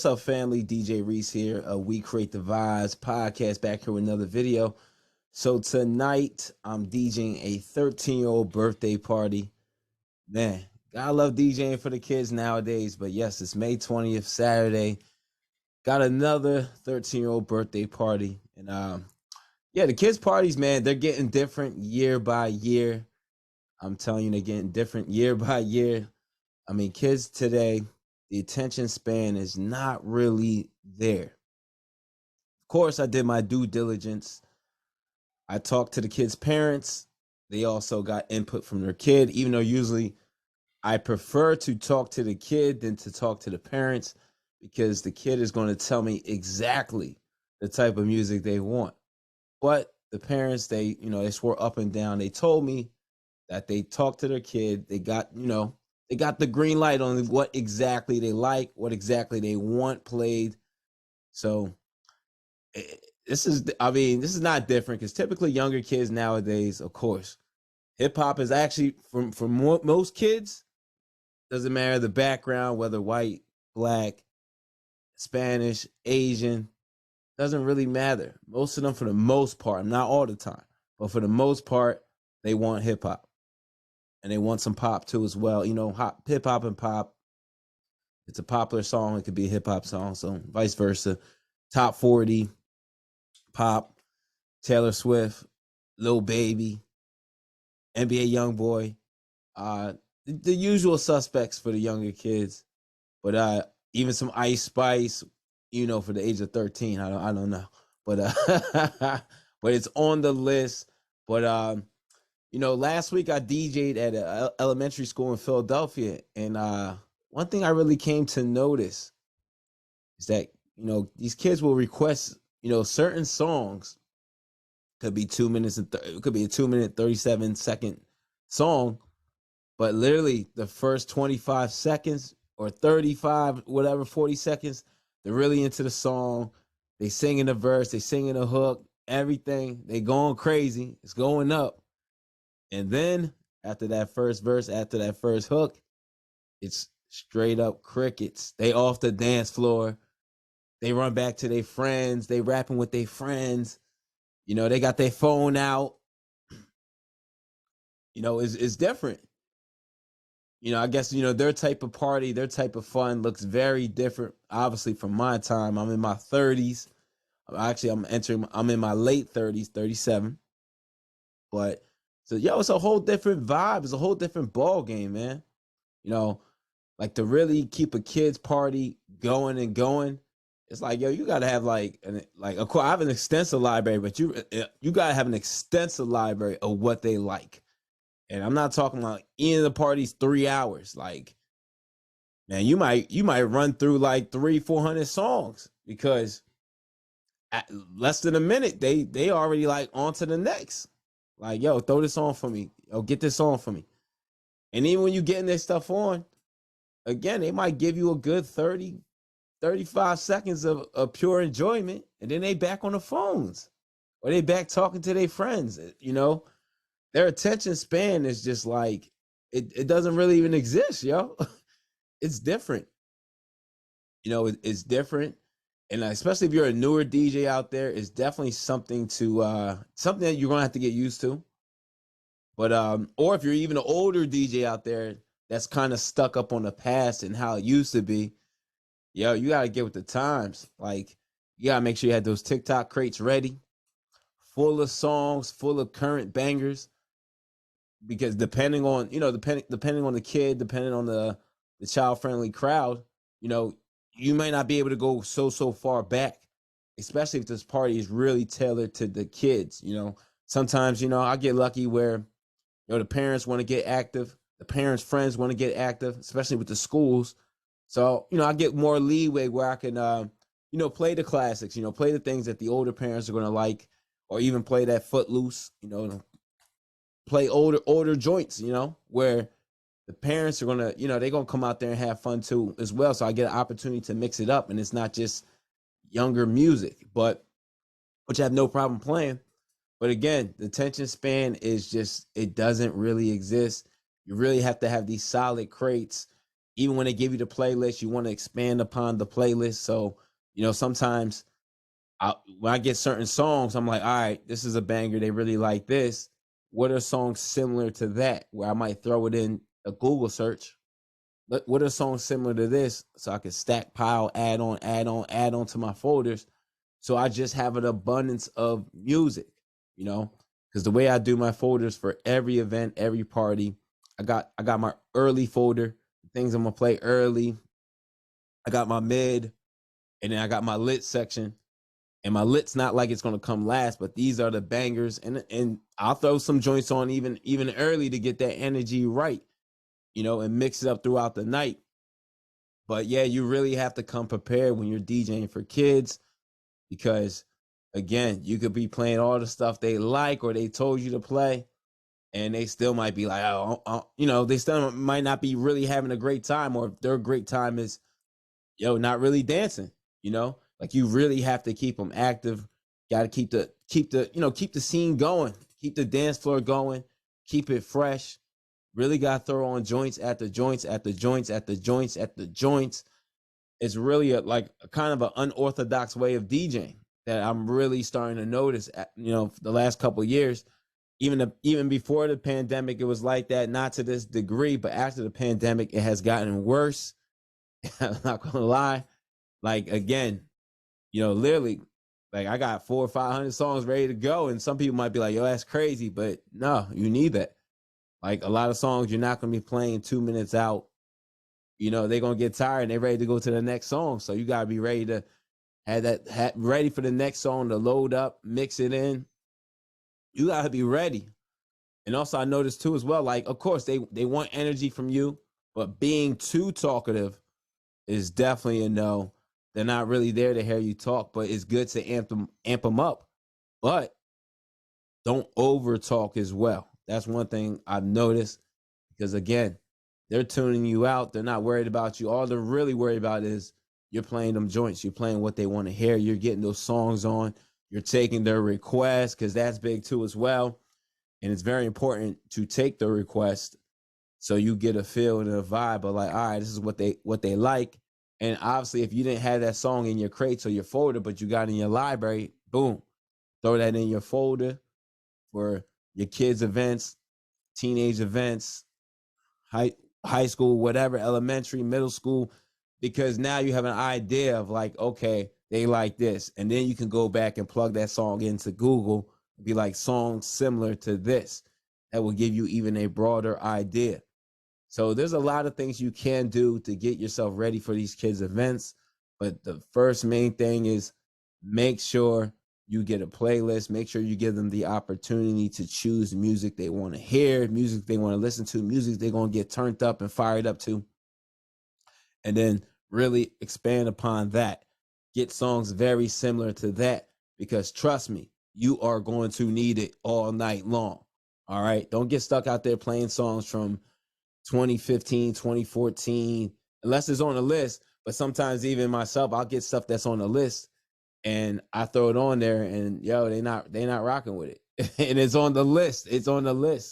What's up, family? DJ Reese here. We Create the Vibes podcast back here with another video. So tonight I'm DJing a 13-year-old birthday party. Man, I love DJing for the kids nowadays, but yes, it's May 20th, Saturday. Got another 13-year-old birthday party. And yeah, the kids' parties, man, they're getting different year by year. I'm telling you, they're getting different year by year. I mean, kids today, the attention span is not really there. Of course, I did my due diligence. I talked to the kids' parents. They also got input from their kid, even though usually I prefer to talk to the kid than to talk to the parents because the kid is going to tell me exactly the type of music they want. But the parents, they swore up and down. They told me that they talked to their kid. They got the green light on what exactly they like, what exactly they want played. So this is not different because typically younger kids nowadays, of course, hip hop is actually for most kids, doesn't matter the background, whether white, black, Spanish, Asian, doesn't really matter. Most of them, for the most part, not all the time, but for the most part, they want hip hop and they want some pop too as well. Hip hop and pop. It's a popular song. It could be a hip hop song, so vice versa. Top 40, pop, Taylor Swift, Lil Baby, NBA YoungBoy, the usual suspects for the younger kids. But even some Ice Spice, for the age of 13. I don't know, but but it's on the list. But last week I DJ'd at an elementary school in Philadelphia, and one thing I really came to notice is that these kids will request certain songs. Could be 2 minutes and it could be a 2-minute 37-second song, but literally the first 25 seconds or 35, whatever, 40 seconds, they're really into the song. They sing in the verse, they sing in the hook, everything. They going crazy. It's going up. And then after that first verse, after that first hook, it's straight up crickets. They off the dance floor. They run back to their friends. They rapping with their friends. They got their phone out. It's different. I guess, their type of party, their type of fun looks very different, obviously, from my time. I'm in my 30s. I'm in my late 30s, 37. But, so, it's a whole different vibe. It's a whole different ball game, man. Like to really keep a kid's party going and going. It's like, you got to have of course, I have an extensive library, but you got to have an extensive library of what they like. And I'm not talking about any of the parties 3 hours. Like, man, you might run through like 300-400 songs because at less than a minute, they already like on to the next. Like, throw this on for me. Get this on for me. And even when you getting this stuff on, again, they might give you a good 30, 35 seconds of pure enjoyment, and then they back on the phones or they back talking to their friends. Their attention span is just like it doesn't really even exist, yo. It's different. It's different. And especially if you're a newer DJ out there, it's definitely something that you're gonna have to get used to. But or if you're even an older DJ out there that's kind of stuck up on the past and how it used to be, you gotta get with the times. Like, you gotta make sure you have those TikTok crates ready, full of songs, full of current bangers. Because depending on depending on the kid, depending on the child friendly crowd, you might not be able to go so far back, especially if this party is really tailored to the kids. Sometimes I get lucky where the parents want to get active, the parents' friends want to get active, especially with the schools. So I get more leeway where I can play the classics, play the things that the older parents are going to like, or even play that Footloose, play older joints, where the parents are gonna, they're gonna come out there and have fun too as well. So I get an opportunity to mix it up, and it's not just younger music, but which I have no problem playing. But again, the attention span is just, it doesn't really exist. You really have to have these solid crates. even when they give you the playlist, you want to expand upon the playlist. So, sometimes when I get certain songs, I'm like, all right, this is a banger. They really like this. What are songs similar to that? Where I might throw it in a Google search. But what are songs similar to this? So I can stack, pile, add on, add on to my folders. So I just have an abundance of music, because the way I do my folders for every event, every party, I got my early folder, things I'm gonna play early. I got my mid, and then I got my lit section. And my lit's not like it's gonna come last, but these are the bangers, and I'll throw some joints on even early to get that energy right, and mix it up throughout the night. But yeah, you really have to come prepared when you're DJing for kids, because again, you could be playing all the stuff they like or they told you to play, and they still might be like, they still might not be really having a great time, or if their great time is, not really dancing, like you really have to keep them active. Got to keep the scene going, keep the dance floor going, keep it fresh. Really got to throw on joints at the joints at the joints at the joints at the joints. It's really a kind of an unorthodox way of DJing that I'm really starting to notice. The last couple of years, even before the pandemic, it was like that. Not to this degree, but after the pandemic, it has gotten worse. I'm not gonna lie. Like again, literally, like I got 400 or 500 songs ready to go, and some people might be like, "Yo, that's crazy," but no, you need that. Like a lot of songs, you're not gonna be playing 2 minutes out. They're gonna get tired and they're ready to go to the next song. So you gotta be ready to have ready for the next song to load up, mix it in. You gotta be ready. And also, I noticed too as well. Like, of course, they want energy from you, but being too talkative is definitely a no. They're not really there to hear you talk, but it's good to amp them up. But don't over talk as well. That's one thing I've noticed, because again, they're tuning you out. They're not worried about you. All they're really worried about is you're playing them joints. You're playing what they want to hear. You're getting those songs on. You're taking their requests, because that's big too as well. And it's very important to take the request so you get a feel and a vibe of like, all right, this is what they like. And obviously, if you didn't have that song in your crates or your folder, but you got it in your library, boom, throw that in your folder for your kids' events, teenage events, high school, whatever, elementary, middle school, because now you have an idea of like, okay, they like this. And then you can go back and plug that song into Google, be like songs similar to this. That will give you even a broader idea. So there's a lot of things you can do to get yourself ready for these kids' events. But the first main thing is make sure you get a playlist. Make sure you give them the opportunity to choose music they want to hear, music they want to listen to, music they're going to get turned up and fired up to. And then really expand upon that. Get songs very similar to that, because trust me, you are going to need it all night long. All right. Don't get stuck out there playing songs from 2015, 2014, unless it's on a list. But sometimes even myself, I'll get stuff that's on the list and I throw it on there, and they not rocking with it. And it's on the list. It's on the list.